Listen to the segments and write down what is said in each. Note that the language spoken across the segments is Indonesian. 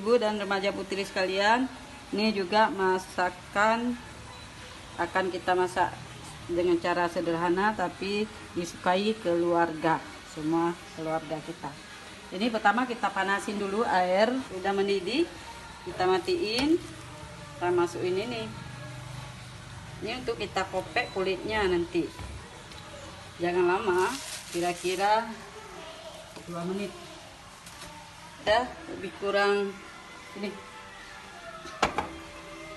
ibu-ibu dan remaja putri sekalian, ini juga masakan akan kita masak dengan cara sederhana tapi disukai keluarga, semua keluarga kita. Ini pertama kita panasin dulu air, udah mendidih, kita matiin, kita masukin ini. Ini untuk kita kopek kulitnya nanti. Jangan lama, kira-kira 2 menit. Ya, lebih kurang ini.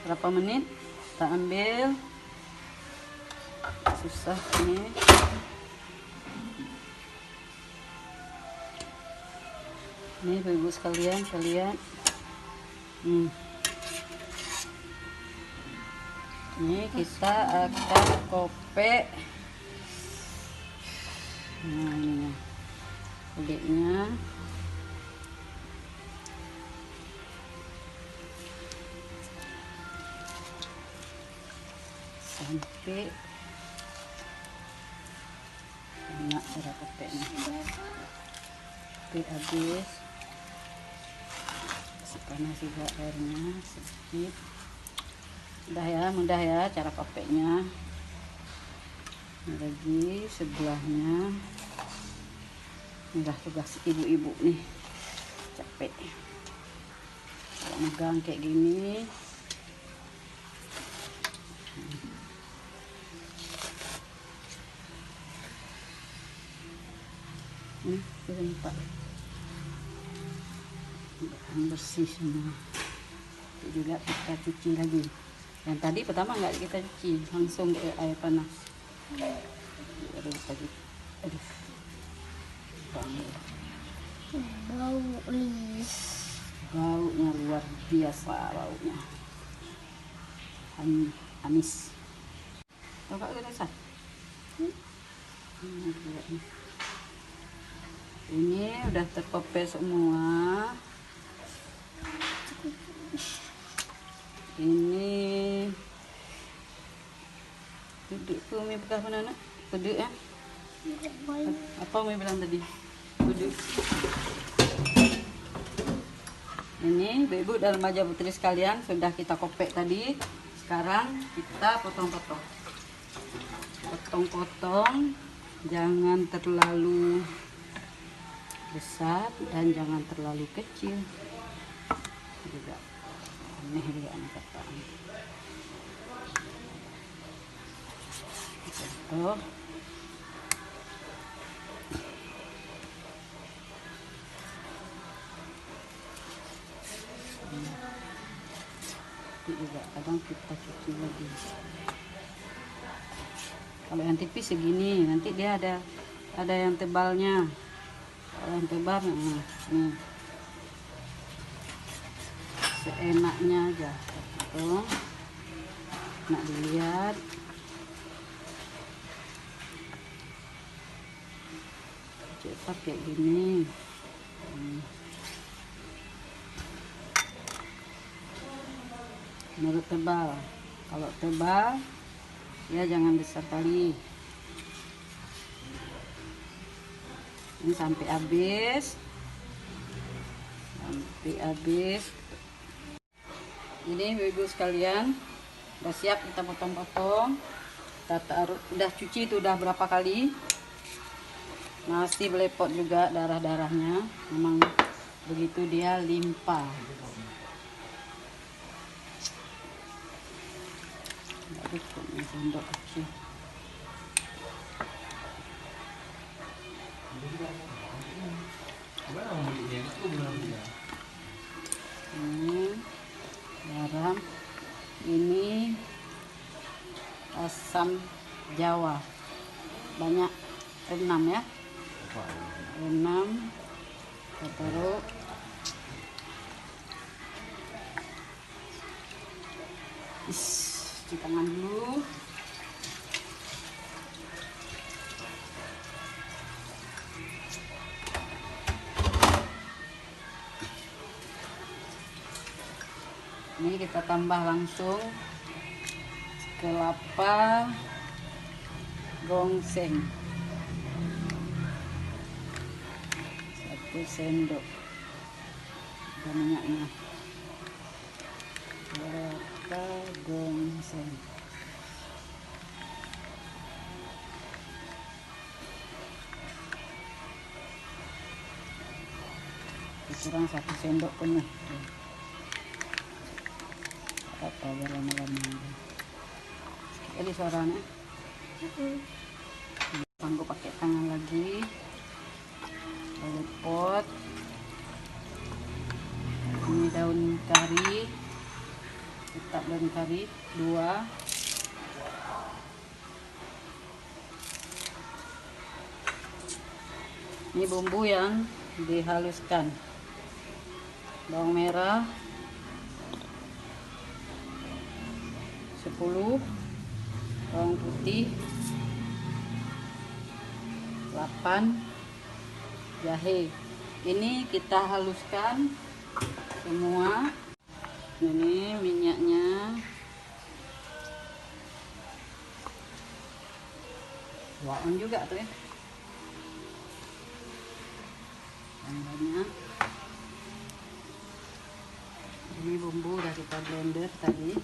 Berapa menit? Kita ambil. Susah nih. Ini ibu sekalian, kalian. Ini kita akan kopek. Nah, ini kulitnya. Sampai enak cara kopeknya. Sampai habis. Panas juga airnya sedikit. Mudah ya cara kopeknya. Ini lagi sebelahnya. Inilah tugas ibu-ibu nih, capek kalau megang kayak gini. Ini kita lupa bersih semua. Itu juga kita cuci lagi. Yang tadi pertama nggak kita cuci, langsung ke air panas. Aduh, tadi, aduh, baunya luar biasa, baunya amis. Coba kita rasa. Ini udah terkopek semua. Ini duduk tuh Umi bekas mana nak? Duduk ya? Apa Umi bilang tadi? Duduk. Ini ibu-ibu dan remaja putri sekalian sudah kita kopek tadi. Sekarang kita potong-potong. Potong-potong, jangan terlalu besar dan jangan terlalu kecil. Juga aneh juga kata. Potong. Itu juga kadang kita cuci lagi. Kalau yang tipis segini, nanti dia ada yang tebalnya. Kalau yang tebal, nih seenaknya aja. Tuh, nak dilihat. Cepat kayak gini. Menurut tebal, kalau tebal ya jangan besar kali. Ini sampai habis, Ini ibu-ibu sekalian udah siap kita potong-potong. Kita taruh, udah cuci itu udah berapa kali, masih belepot juga darah-darahnya, memang begitu dia limpah. Sendok kecil. Ini garam, ini asam jawa banyak, 6 ya, 6 kita taruh. Cuci tangan dulu. Ini kita tambah langsung kelapa gongseng 1 sendok minyaknya. Nangka gongseng. Kurang 1 sendok penuh. Apa lama-lama. Jadi suaranya. Panggo pakai tangan lagi. Lalu pot. Ini daun kari. Letak daun kari 2. Ini bumbu yang dihaluskan. Bawang merah 10, bawang putih 8, jahe. Ini kita haluskan semua. Ini minyaknya. Waon juga tuh ya. Yang banyak. Ini bumbu udah kita blender tadi.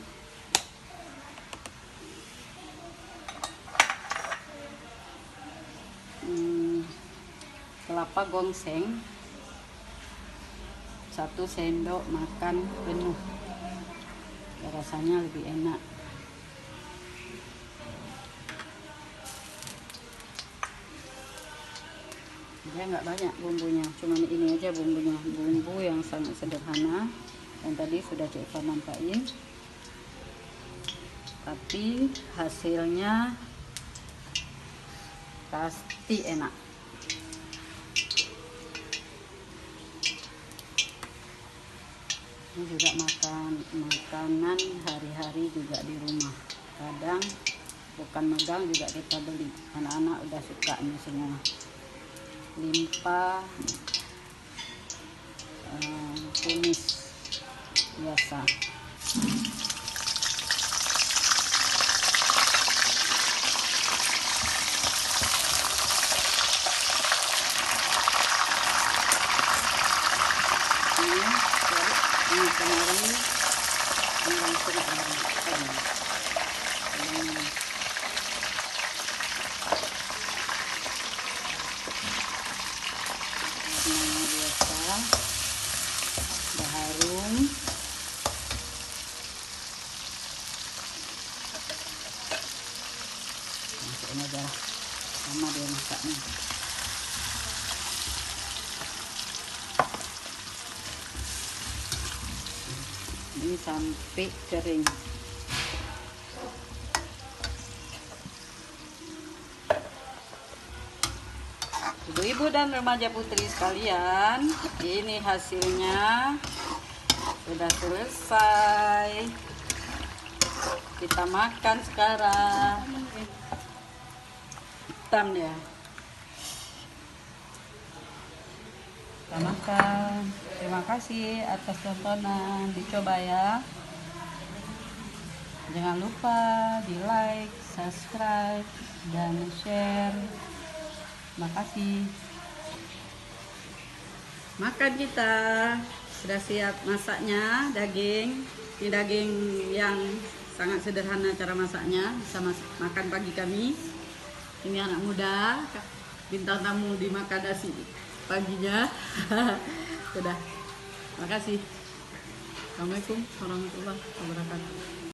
Kelapa gongseng 1 sendok makan penuh. Rasanya lebih enak. Dia nggak banyak bumbunya, cuma ini aja bumbunya. Bumbu yang sangat sederhana. Dan tadi sudah Cik Eva nampakin, tapi hasilnya pasti enak. Ini juga makanan hari-hari juga di rumah. Kadang bukan megang juga kita beli. Anak-anak udah suka ini semua. Limpa, tumis biasa. Ini kemarin langsung biasa, udah harum. Masukin aja sama dia masaknya. Ini sampai kering. Ibu-ibu dan remaja putri sekalian, ini hasilnya sudah selesai. Kita makan sekarang. Hitam ya. Kita makan. Terima kasih atas tontonan. Dicoba ya. Jangan lupa di like, subscribe, dan share. Terima kasih. Makan kita. Sudah siap masaknya daging. Ini daging yang sangat sederhana cara masaknya. Bisa makan pagi kami. Ini anak muda, bintang tamu dimakan nasi paginya. Sudah. Terima kasih. Assalamualaikum warahmatullahi wabarakatuh.